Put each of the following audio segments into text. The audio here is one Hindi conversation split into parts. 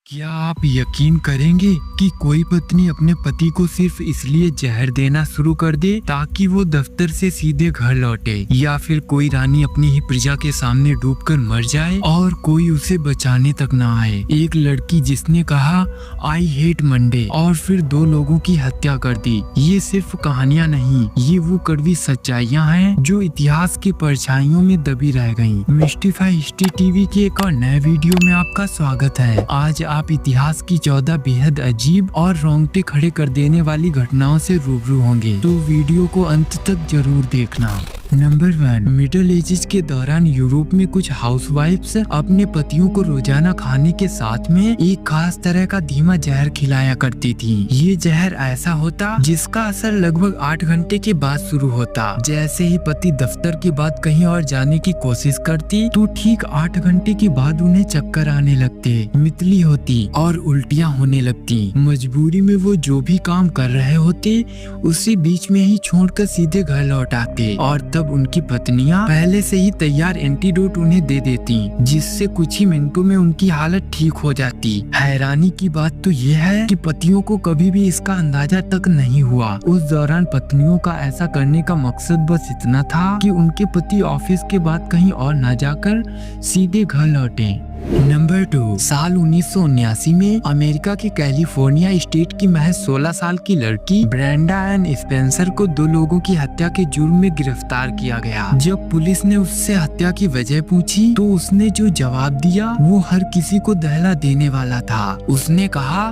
क्या आप यकीन करेंगे कि कोई पत्नी अपने पति को सिर्फ इसलिए जहर देना शुरू कर दे ताकि वो दफ्तर से सीधे घर लौटे, या फिर कोई रानी अपनी ही प्रजा के सामने डूबकर मर जाए और कोई उसे बचाने तक ना आए। एक लड़की जिसने कहा आई हेट मंडे और फिर 2 लोगों की हत्या कर दी। ये सिर्फ कहानियां नहीं, ये वो कड़वी सच्चाइयां हैं जो इतिहास की परछाइयों में दबी रह गयी। मिस्टिफाई हिस्ट्री टीवी के एक और नए वीडियो में आपका स्वागत है। आज आप इतिहास की 14 बेहद अजीब और रोंगटे खड़े कर देने वाली घटनाओं से रूबरू होंगे, तो वीडियो को अंत तक जरूर देखना। नंबर 1, मिडिल एजेस के दौरान यूरोप में कुछ हाउसवाइफ्स अपने पतियों को रोजाना खाने के साथ में एक खास तरह का धीमा जहर खिलाया करती थी। ये जहर ऐसा होता जिसका असर लगभग 8 घंटे के बाद शुरू होता। जैसे ही पति दफ्तर के बाद कहीं और जाने की कोशिश करती तो ठीक 8 घंटे के बाद उन्हें चक्कर आने लगते, मितली होती और उल्टियाँ होने लगती। मजबूरी में वो जो भी काम कर रहे होते उसे बीच में ही छोड़कर सीधे घर लौट आते और तब उनकी पत्नियां पहले से ही तैयार एंटीडोट उन्हें दे देती, जिससे कुछ ही मिनटों में उनकी हालत ठीक हो जाती। हैरानी की बात तो ये है कि पतियों को कभी भी इसका अंदाजा तक नहीं हुआ। उस दौरान पत्नियों का ऐसा करने का मकसद बस इतना था कि उनके पति ऑफिस के बाद कहीं और न जाकर सीधे घर लौटे। नंबर 2, साल 1979 में अमेरिका के कैलिफोर्निया स्टेट की महज 16 साल की लड़की ब्रेंडा एन स्पेंसर को 2 लोगों की हत्या के जुर्म में गिरफ्तार किया गया। जब पुलिस ने उससे हत्या की वजह पूछी तो उसने जो जवाब दिया वो हर किसी को दहला देने वाला था। उसने कहा,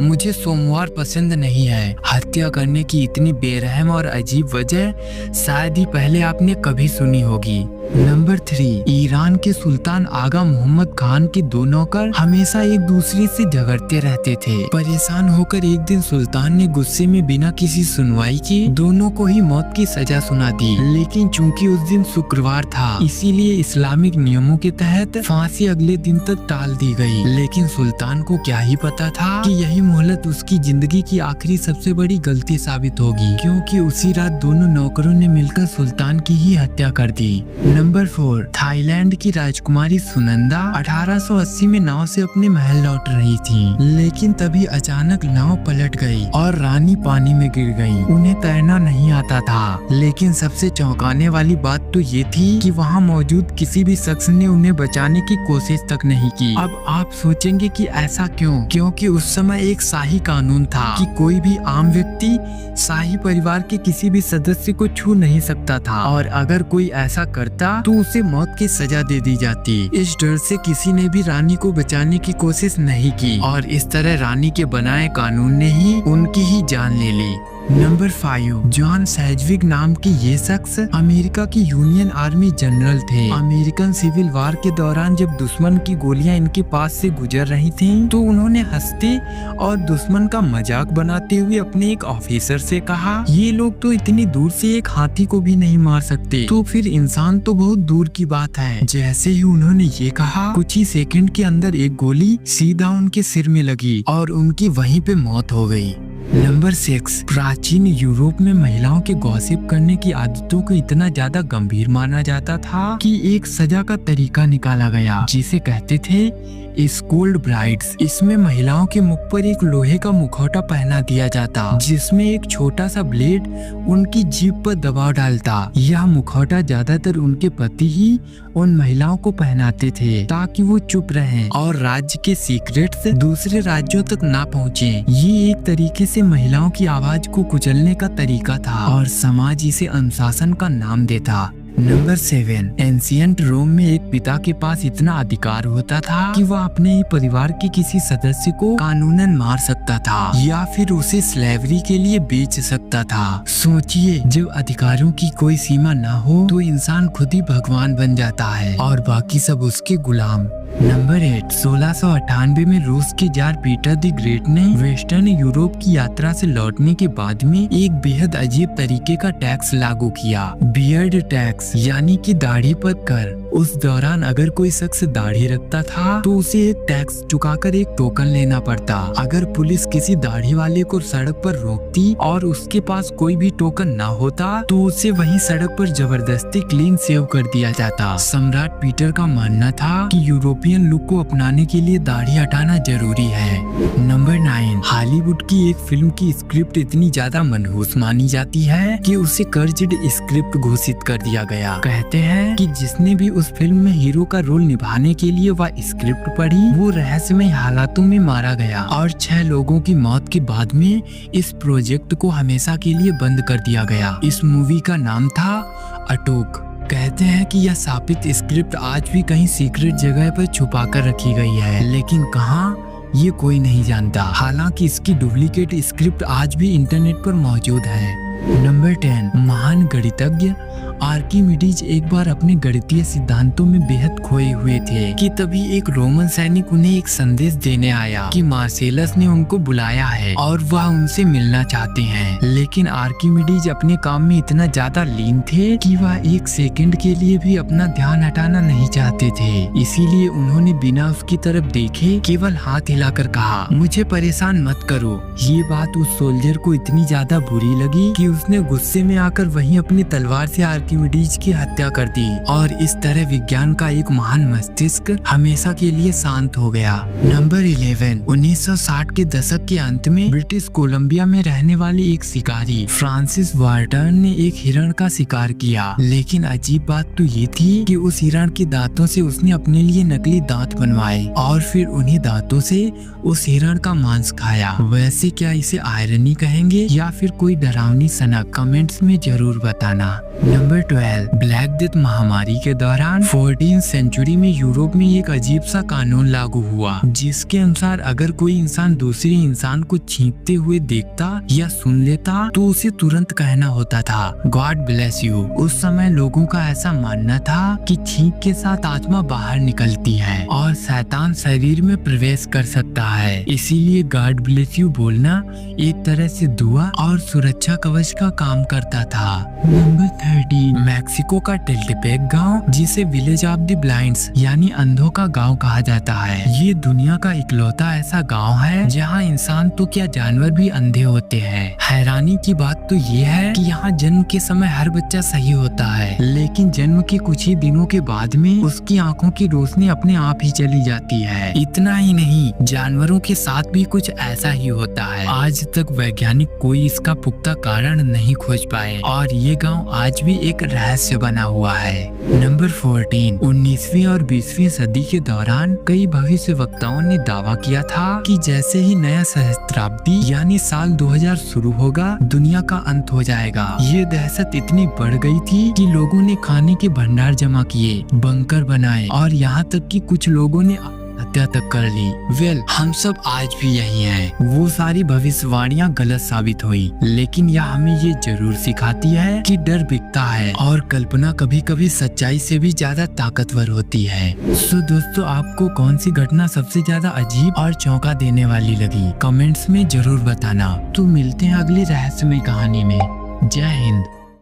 मुझे सोमवार पसंद नहीं है। हत्या करने की इतनी बेरहम और अजीब वजह शायद ही पहले आपने कभी सुनी होगी। नंबर 3, ईरान के सुल्तान आगा मोहम्मद खान के 2 नौकर हमेशा एक दूसरे से झगड़ते रहते थे। परेशान होकर एक दिन सुल्तान ने गुस्से में बिना किसी सुनवाई के दोनों को ही मौत की सजा सुना दी। लेकिन चूंकि उस दिन शुक्रवार था, इसीलिए इस्लामिक नियमों के तहत फांसी अगले दिन तक टाल दी गई। लेकिन सुल्तान को क्या ही पता था कि यही मोहलत उसकी जिंदगी की आखिरी सबसे बड़ी गलती साबित होगी, क्योंकि उसी रात दोनों नौकरों ने मिलकर सुल्तान की ही हत्या कर दी। नंबर 4, थाईलैंड की राजकुमारी सुनंदा 1880 में नाव से अपने महल लौट रही थी, लेकिन तभी अचानक नाव पलट गई और रानी पानी में गिर गई। उन्हें तैरना नहीं आता था, लेकिन सबसे चौंकाने वाली बात तो ये थी कि वहाँ मौजूद किसी भी शख्स ने उन्हें बचाने की कोशिश तक नहीं की। अब आप सोचेंगे कि ऐसा क्यों? क्योंकि उस समय एक शाही कानून था कि कोई भी आम व्यक्ति शाही परिवार के किसी भी सदस्य को छू नहीं सकता था, और अगर कोई ऐसा करता तो उसे मौत की सजा दे दी जाती। इस डर से किसी ने भी रानी को बचाने की कोशिश नहीं की और इस तरह रानी के बनाए कानून ने ही उनकी ही जान ले ली। नंबर 5, जॉन सेजविक नाम के ये शख्स अमेरिका की यूनियन आर्मी जनरल थे। अमेरिकन सिविल वार के दौरान जब दुश्मन की गोलियां इनके पास से गुजर रही थीं, तो उन्होंने हंसते और दुश्मन का मजाक बनाते हुए अपने एक ऑफिसर से कहा, ये लोग तो इतनी दूर से एक हाथी को भी नहीं मार सकते, तो फिर इंसान तो बहुत दूर की बात है। जैसे ही उन्होंने ये कहा, कुछ ही सेकंड के अंदर एक गोली सीधा उनके सिर में लगी और उनकी वहीं पे मौत हो गई। नंबर 6, प्राचीन यूरोप में महिलाओं के गॉसिप करने की आदतों को इतना ज्यादा गंभीर माना जाता था कि एक सजा का तरीका निकाला गया, जिसे कहते थे स्कोल्ड ब्राइड्स। इसमें महिलाओं के मुख पर एक लोहे का मुखौटा पहना दिया जाता, जिसमें एक छोटा सा ब्लेड उनकी जीभ पर दबाव डालता। यह मुखौटा ज्यादातर उनके पति ही उन महिलाओं को पहनाते थे ताकि वो चुप रहें और राज्य के सीक्रेट्स दूसरे राज्यों तक ना पहुँचे। ये एक तरीके से महिलाओं की आवाज को कुचलने का तरीका था और समाज इसे अनुशासन का नाम देता। नंबर 7, एंशिएंट रोम में एक पिता के पास इतना अधिकार होता था कि वह अपने ही परिवार के किसी सदस्य को कानूनन मार सकता था या फिर उसे स्लेवरी के लिए बेच सकता था। सोचिए, जब अधिकारों की कोई सीमा ना हो तो इंसान खुद ही भगवान बन जाता है और बाकी सब उसके गुलाम। नंबर 8, 1698 में रूस के जार पीटर द ग्रेट ने वेस्टर्न यूरोप की यात्रा से लौटने के बाद में एक बेहद अजीब तरीके का टैक्स लागू किया, बियर्ड टैक्स। टैक्स यानी कि दाढ़ी पर कर। उस दौरान अगर कोई शख्स दाढ़ी रखता था तो उसे एक टैक्स चुकाकर एक टोकन लेना पड़ता। अगर पुलिस किसी दाढ़ी वाले को सड़क पर रोकती और उसके पास कोई भी टोकन न होता तो उसे वहीं सड़क पर जबरदस्ती क्लीन सेव कर दिया जाता। सम्राट पीटर का मानना था कि यूरोपियन लुक को अपनाने के लिए दाढ़ी हटाना जरूरी है। नंबर 9, हॉलीवुड की एक फिल्म की स्क्रिप्ट इतनी ज्यादा मनहूस मानी जाती है कि उसे कर्ज्ड स्क्रिप्ट घोषित कर दिया गया। कहते हैं कि जिसने भी उस फिल्म में हीरो का रोल निभाने के लिए वह स्क्रिप्ट पढ़ी वो रहस्यमय हालातों में मारा गया और 6 लोगों की मौत के बाद में इस प्रोजेक्ट को हमेशा के लिए बंद कर दिया गया। इस मूवी का नाम था अटोक। कहते हैं कि यह साबित स्क्रिप्ट आज भी कहीं सीक्रेट जगह पर छुपा कर रखी गई है, लेकिन कहाँ ये कोई नहीं जानता। हालांकि इसकी डुप्लीकेट स्क्रिप्ट आज भी इंटरनेट पर मौजूद है। नंबर 10, महान गणितज्ञ आर्किमिडीज एक बार अपने गणितीय सिद्धांतों में बेहद खोए हुए थे कि तभी एक रोमन सैनिक उन्हें एक संदेश देने आया कि मार्सेलस ने उनको बुलाया है और वह उनसे मिलना चाहते हैं। लेकिन आर्किमिडीज अपने काम में इतना ज्यादा लीन थे कि वह एक सेकंड के लिए भी अपना ध्यान हटाना नहीं चाहते थे। इसीलिए उन्होंने बिना उसकी तरफ देखे केवल हाथ हिलाकर कहा, मुझे परेशान मत करो। ये बात उस सोल्जर को इतनी ज्यादा बुरी लगी कि उसने गुस्से में आकर वहीं अपनी तलवार से आर्किमिडीज की हत्या कर दी और इस तरह विज्ञान का एक महान मस्तिष्क हमेशा के लिए शांत हो गया। नंबर 11, 1960 के दशक के अंत में ब्रिटिश कोलंबिया में रहने वाले एक शिकारी फ्रांसिस वार्टन ने एक हिरण का शिकार किया। लेकिन अजीब बात तो ये थी कि उस हिरण के दांतों से उसने अपने लिए नकली दांत बनवाए और फिर उन्हीं दांतों से उस हिरण का मांस खाया। वैसे क्या इसे आयरनी कहेंगे या फिर कोई डरावनी सनक? कमेंट्स में जरूर बताना। नंबर 12, ब्लैक डेथ महामारी के दौरान 14वीं सेंचुरी में यूरोप में एक अजीब सा कानून लागू हुआ जिसके अनुसार अगर कोई इंसान दूसरे इंसान को छींकते हुए देखता या सुन लेता तो उसे तुरंत कहना होता था गॉड ब्लेस यू। उस समय लोगों का ऐसा मानना था कि छींक के साथ आत्मा बाहर निकलती है और शैतान शरीर में प्रवेश कर सकता है। इसीलिए गॉड ब्लेस यू बोलना एक तरह से दुआ और सुरक्षा कवच का काम करता था। नंबर 13, मैक्सिको का टेल्टेपेक गांव जिसे विलेज ऑफ द ब्लाइंड्स यानी अंधों का गांव कहा जाता है। ये दुनिया का इकलौता ऐसा गांव है जहां इंसान तो क्या जानवर भी अंधे होते हैं। हैरानी की बात तो ये है कि यहाँ जन्म के समय हर बच्चा सही होता है, लेकिन जन्म के कुछ ही दिनों के बाद में उसकी आंखों की रोशनी अपने आप ही चली जाती है। इतना ही नहीं, जानवरों के साथ भी कुछ ऐसा ही होता है। आज तक वैज्ञानिक कोई इसका पुख्ता कारण नहीं खोज पाए और ये गांव आज भी एक रहस्य बना हुआ है। नंबर 14, 19वीं और 20वीं सदी के दौरान कई भविष्यवक्ताओं ने दावा किया था कि जैसे ही नया सहस्त्राब्दी यानी साल 2000 शुरू होगा दुनिया का अंत हो जाएगा। ये दहशत इतनी बढ़ गई थी कि लोगों ने खाने के भंडार जमा किए, बंकर बनाए और यहाँ तक कि कुछ लोगों ने हत्या तक कर ली। हम सब आज भी यही हैं। वो सारी भविष्यवाणियां गलत साबित हुई, लेकिन यह हमें ये जरूर सिखाती है कि डर बिकता है और कल्पना कभी कभी सच्चाई से भी ज्यादा ताकतवर होती है। तो दोस्तों, आपको कौन सी घटना सबसे ज्यादा अजीब और चौंका देने वाली लगी? कमेंट्स में जरूर बताना। तो मिलते हैं अगली रहस्यमय कहानी में। जय हिंद।